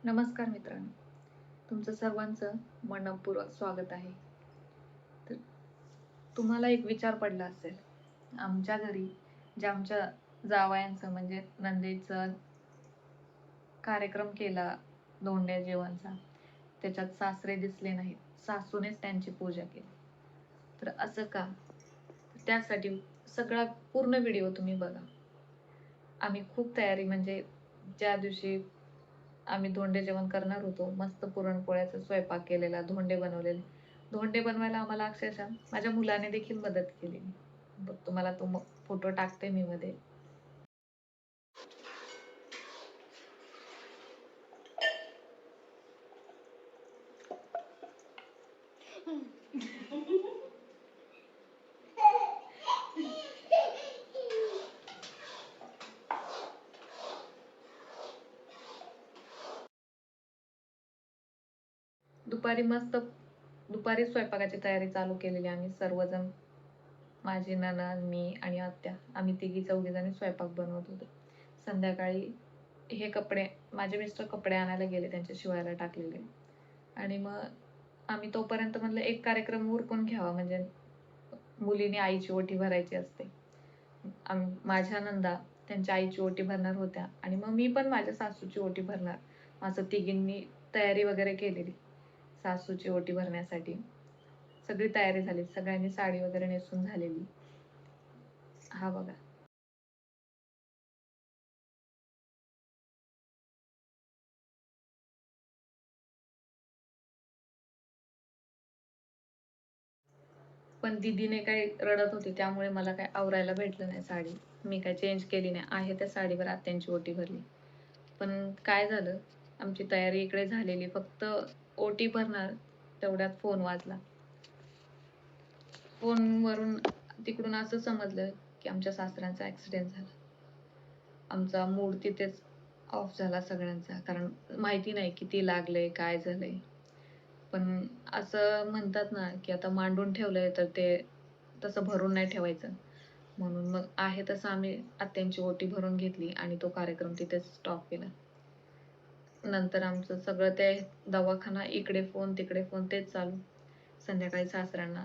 नमस्कार मित्रांनो, तुमचं सर्वांचं मनपूर्वक स्वागत आहे. तर तुम्हाला एक विचार पडला असेल, आमच्या घरी जे आमच्या जावयांचं म्हणजे नंदेचं कार्यक्रम केला धोंड्या जेवणचा, त्याच्यात सासरे दिसले नाहीत, सासूनेच त्यांची पूजा केली. तर असं का? त्यासाठी सगळा पूर्ण व्हिडिओ तुम्ही बघा. आम्ही खूप तयारी म्हणजे ज्या दिवशी आम्ही धोंडे जेवण करणार होतो, मस्त पुरणपोळ्याचा स्वयंपाक केलेला, धोंडे बनवलेले. धोंडे बनवायला आम्हाला अक्षरशः माझ्या मुलाने देखील मदत केली. बघ तुम्हाला तो फोटो टाकते मी मध्ये. दुपारी स्वयंपाकाची तयारी चालू केलेली आम्ही सर्वजण, माझी नणंद, मी आणि आत्या, आम्ही तिघी चौघी जणी स्वयंपाक बनवत होतो. संध्याकाळी हे कपडे माझे मिस्टर कपडे आणायला गेले, त्यांच्या शिवायला टाकलेले. आणि मग आम्ही तोपर्यंत म्हणलं एक कार्यक्रम उरकून घ्यावा, म्हणजे मुलीने आईची ओटी भरायची असते. माझ्या नंदा त्यांच्या आईची ओटी भरणार होत्या आणि मग मी पण माझ्या सासूची ओटी भरणार. असं तिघींनी तयारी वगैरे केलेली सासूची ओटी भरण्यासाठी. सगळी तयारी झाली, सगळ्यांनी साडी वगैरे नेसून झालेली. हा बघा, पण दीदीने काही रडत होती त्यामुळे मला काही आवरायला भेटलं नाही साडी. मी काही चेंज केली नाही, आहे त्या साडीवर आत्यांची ओटी भरली. पण काय झालं, आमची तयारी इकडे झालेली, फक्त ओटी भरणार तेवढ्यात फोन वाजला. फोनवरून तिकडून असं समजलं की आमच्या सासऱ्यांचा ॲक्सिडेंट झाला. आमचा मूड तिथेच ऑफ झाला सगळ्यांचा, कारण माहिती नाही किती लागलंय, काय झालंय. पण असं म्हणतात ना की आता मांडून ठेवलंय तर ते तसं भरून नाही ठेवायचं. म्हणून मग आहे तसं आम्ही आत्यांची ओटी भरून घेतली आणि तो कार्यक्रम तिथेच स्टॉप केला. नंतर आमचं सगळं ते दवाखाना, इकडे फोन तिकडे फोन तेच चालू. संध्याकाळी सासऱ्यांना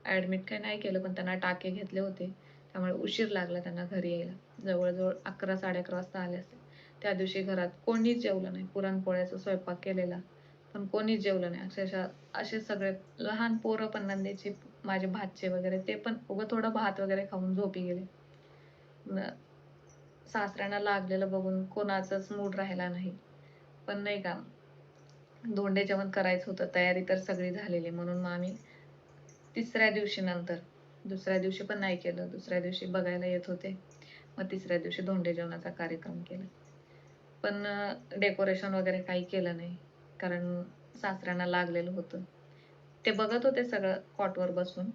ॲडमिट काही नाही केलं, पण त्यांना टाके घेतले होते, त्यामुळे उशीर लागला त्यांना घरी यायला. जवळजवळ 11 11:30 वाजता आले असते. त्या दिवशी घरात कोणीच जेवलं नाही. पुरणपोळ्याचा स्वयंपाक केलेला, पण कोणीच जेवलं नाही. अक्षरशः असे सगळे लहान पोरं पण, नंदेचे माझे भाचे वगैरे, ते पण उगं थोडं भात वगैरे खाऊन झोपी गेले. सासऱ्यांना लागलेलं बघून कोणाचाच मूड राहिला नाही. पण नाही का, धोंडे जेवण करायचं होतं, तयारी तर सगळी झालेली. म्हणून मग आम्ही तिसऱ्या दिवशी नंतर, दुसऱ्या दिवशी पण नाही केलं, दुसऱ्या दिवशी बघायला येत होते, मग तिसऱ्या दिवशी धोंडे जेवणाचा कार्यक्रम केला. पण डेकोरेशन वगैरे काही केलं नाही, कारण सासऱ्यांना लागलेलं होतं. ते बघत होते सगळं कॉटवर बसून.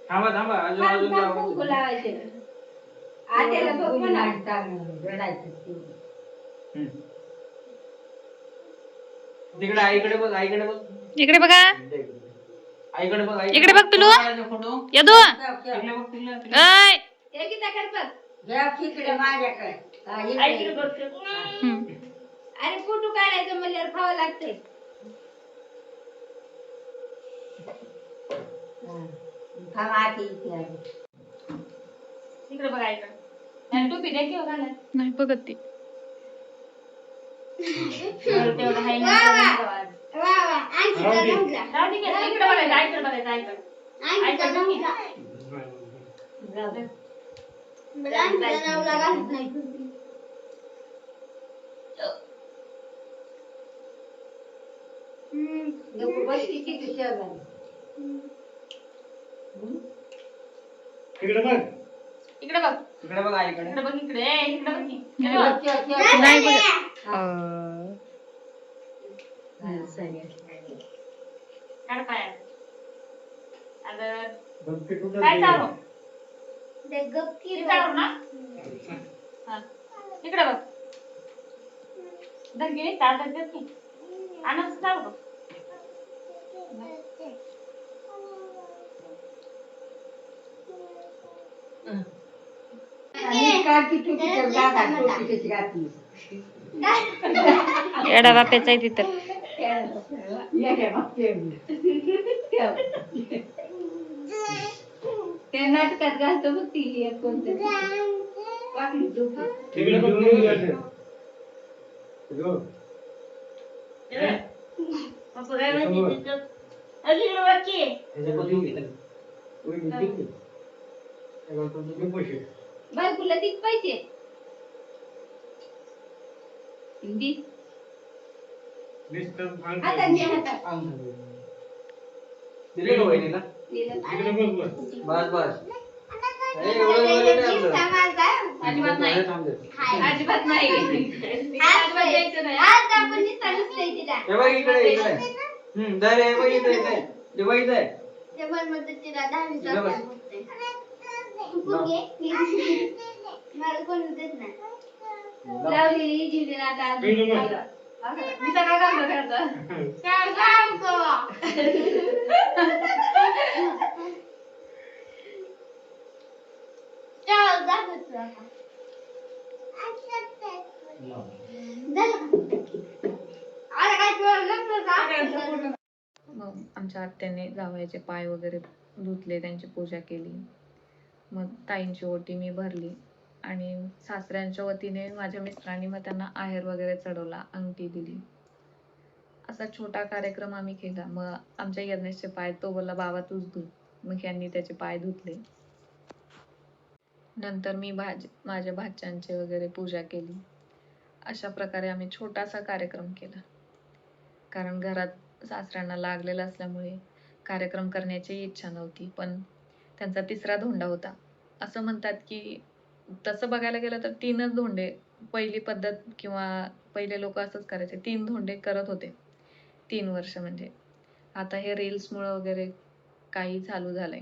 थांबा थांबा अजून तिकडे आईकडे बघ, आईकडे बघ, इकडे बघा, आईकडे बघ, इकडे बघ पिलू, यदू, तिकडे बघ, ऐ हे किती कर बघ. घ्या खिचडे माझ्याकडे. हा, इकडे. ऐक बघ. अरे फोटो काढायचं म्हणल्यावर खावं लागतंय. हा. थांब आधी इथे आली. इकडे बघ ऐक. आणि टोपी द्या किंवा घाला. नाही बघत ती. तेवढं हाय ना. राहू दे की. इकडे बघायचं ऐकड बघायचं ऐकड. जाऊ दे. नको बसली की ती शेजारी. इकडे बघ इकडे बघ. इकडे बघ आईकडे इकडे बघ इकडे. इकडे बघ की. नाही बघ. बघ. नाही बघत. काढ पाय. अगं बघ ते कुठं काय ते- चालू? हे चालू ना? हा. इकडे बघ. धनगिरी ताजा देत की. आणच चालू बघ. नीट काढ की टोपी तर दादा, टोपी कशी घातली. एडा बाप्याचा आहे तिथं. ये घे बघ ते. त्या नाटकात घालतो बघ ती एक कोणतं वाकडी टोपी. तिकडे बघ तिकडे बघ. इकडं. मग काय म्हणते तिथं? अजून इकडे बघ की. ह्याच्या बघ इकडे. उई, इकडे. हे बघ, तो तुझे पैसे. बायकोला ती पैसे. हिंदी. नुसतं अंग हातात खाली. घे, हातात. अंग खाली. दिले का वहिनीला? इकडे बघ बघ. बस बस. ए, एवढं नाही आपलं. अजिबात नाही. थांब दे. अजिबात नाही. अजिबात द्यायचं नाही. हे बघ इकडे इकडे. दर हे बघ इकडे इकडे. हे बघ इथे. लावलेली जिल्ह्याला आता इकडे बघ. मी सगळं काम करतो. मग आमच्या आत्याने जावयाचे पाय वगैरे धुतले, त्यांची पूजा केली. मग ताईंची ओटी मी भरली आणि सासऱ्यांच्या वतीने माझ्या मिस्टरांनी मग त्यांना आहेर वगैरे चढवला, अंगठी दिली. असा छोटा कार्यक्रम आम्ही केला. मग आमच्या यज्ञेशचे पाय तो बोलला बाबा तूच धु. मग यांनी त्याचे पाय धुतले. नंतर मी माझ्या भाच्यांची वगैरे पूजा केली. अशा प्रकारे आम्ही छोटासा कार्यक्रम केला. कारण घरात सासऱ्यांना लागलेलं असल्यामुळे कार्यक्रम करण्याची इच्छा नव्हती. पण त्यांचा 3रा धोंडा होता. असं म्हणतात की तसं बघायला गेलं तर 3च धोंडे पहिली पद्धत किंवा पहिले लोक असंच करायचे. 3 धोंडे करत होते. 3 वर्ष म्हणजे. आता हे रील्समुळं वगैरे काही चालू झालंय.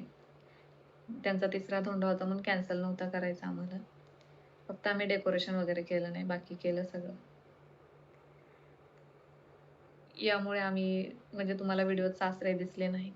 त्यांचा 3रा धोंडा होता म्हणून कॅन्सल नव्हता करायचा आम्हाला. फक्त आम्ही डेकोरेशन वगैरे केलं नाही, बाकी केलं सगळं. यामुळे आम्ही म्हणजे तुम्हाला व्हिडिओत सासरे दिसले नाहीत.